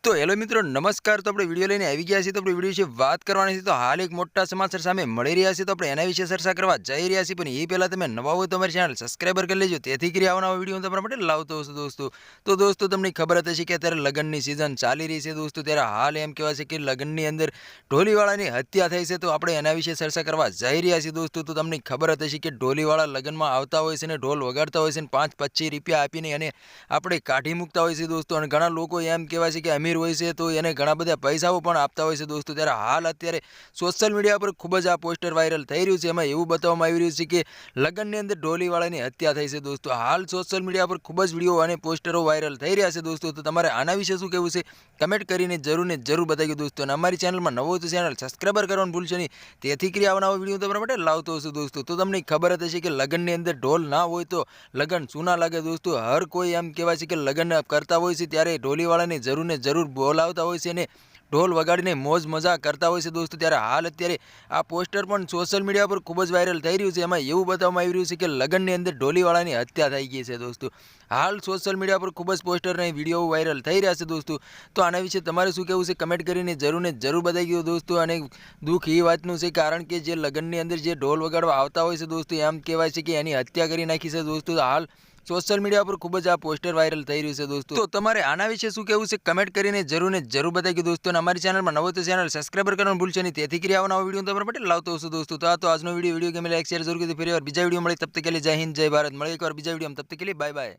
तो हेलो मित्रों नमस्कार। तो આપણે વિડિયો લઈને આવી ગયા છીએ। તો આપણે વિડિયો વિશે વાત કરવાની છે। તો હાલ એક મોટા સમાચાર સામે મળી રહ્યા છે। તો આપણે એના વિશે ચર્ચા કરવા જઈ રહ્યા છીએ। પણ એ પહેલા તમે નવા હોય તો અમારી ચેનલ સબસ્ક્રાઇબર કરી લેજો, તેથી કરી આવનારા વિડિયો તમારા માટે લાવતો હશું દોસ્તો। તો દોસ્તો તમને ખબર જ હશે કે અત્યારે લગ્નની સિઝન ચાલી રહી છે દોસ્તો। ત્યારે હાલ એમ કહેવાય છે કે લગ્નની અંદર ઢોલીવાળાની હત્યા થઈ છે। તો આપણે એના વિશે ચર્ચા કરવા જઈ રહ્યા છીએ દોસ્તો। તો તમને ખબર જ હશે કે ઢોલીવાળા લગ્નમાં આવતા હોય છે ને ઢોલ વગાડતા હોય છે ને 5-25 રૂપિયા આપીને અને આપણે કાઢી મૂકતા હોય છે દોસ્તો। અને ઘણા લોકો એમ કહેવાય છે કે અમીર હોય છે તો એને ઘણા બધા પૈસાઓ પણ આપતા હોય છે દોસ્તો। ત્યારે હાલ અત્યારે સોશિયલ મીડિયા પર ખૂબ જ આ પોસ્ટર વાયરલ થઈ રહ્યું છે। એમાં એવું બતાવવામાં આવી રહ્યું છે કે લગ્નની અંદર ઢોલીવાળાની હત્યા થઈ છે દોસ્તો। હાલ સોશિયલ મીડિયા પર ખૂબ જ વિડીયો અને પોસ્ટરો વાયરલ થઈ રહ્યા છે દોસ્તો। તો તમારે આના વિશે શું કહેવું છે કમેન્ટ કરીને જરૂર ને જરૂર બતાવજો દોસ્તો। અને અમારી ચેનલમાં નવો હોય તો ચેનલ સબસ્ક્રાઇબર કરવાનું ભૂલશો નહીં, તેથી કરી આવનારો વિડીયો તમારા માટે લાવતો હશું દોસ્તો। તો તમને ખબર જ હશે કે લગ્નની અંદર ઢોલ ના હોય તો લગ્ન સૂના લાગે દોસ્તો। હર કોઈ એમ કહેવાય છે કે લગ્ન કરતા હોય છે ત્યારે ઢોલીવાળાની જરૂર ને જરૂર બોલાવતા હોય છે ને ઢોલ વગાડીને મોજ મજા કરતા હોય છે દોસ્તો। ત્યારે હાલ અત્યારે આ પોસ્ટર પણ સોશિયલ મીડિયા પર ખૂબ જ વાયરલ થઈ રહ્યું છે। એમાં એવું બતાવવામાં આવી રહ્યું છે કે લગ્નની અંદર ઢોલીવાળાની હત્યા થઈ ગઈ છે દોસ્તો। હાલ સોશિયલ મીડિયા પર ખૂબ જ પોસ્ટર અને વિડીયો વાયરલ થઈ રહ્યા છે દોસ્તો। તો આના વિશે તમારે શું કહેવું છે કમેન્ટ કરીને જરૂર ને જરૂર બતાવી દો દોસ્તો। અને દુઃખ એ વાતનું છે કારણ કે જે લગ્નની અંદર જે ઢોલ વગાડવા આવતા હોય છે દોસ્તો એમ કહેવાય છે કે એની હત્યા કરી નાખી છે દોસ્તો। હાલ સોશિયલ મીડિયા પર ખૂબ જ આ પોસ્ટર વાયરલ થઈ રહ્યું છે દોસ્તો। તો તમારે આના વિશે શું કહેવું છે કમેન્ટ કરીને જરૂર ને જરૂર બતાવી દોસ્તો। અને અમારી ચેનલમાં નવો તો ચેનલ સબસ્ક્રાઇબર કરવાનું ભૂલશો નહીં, તેથી કરી આવવાનો વિડીયો તમારા માટે લાવતો હશું દોસ્તો। તો આ તો આજનો વિડીયો ગમે લાઈક શેર જરૂર કરી, ફરી વાર બીજા વિડીયો મળે તબ તક કે लिए જય હિન્દ જય ભારત। મળે એકવાર બીજા વિડીયોમાં, તબ તક કે लिए બાય બાય।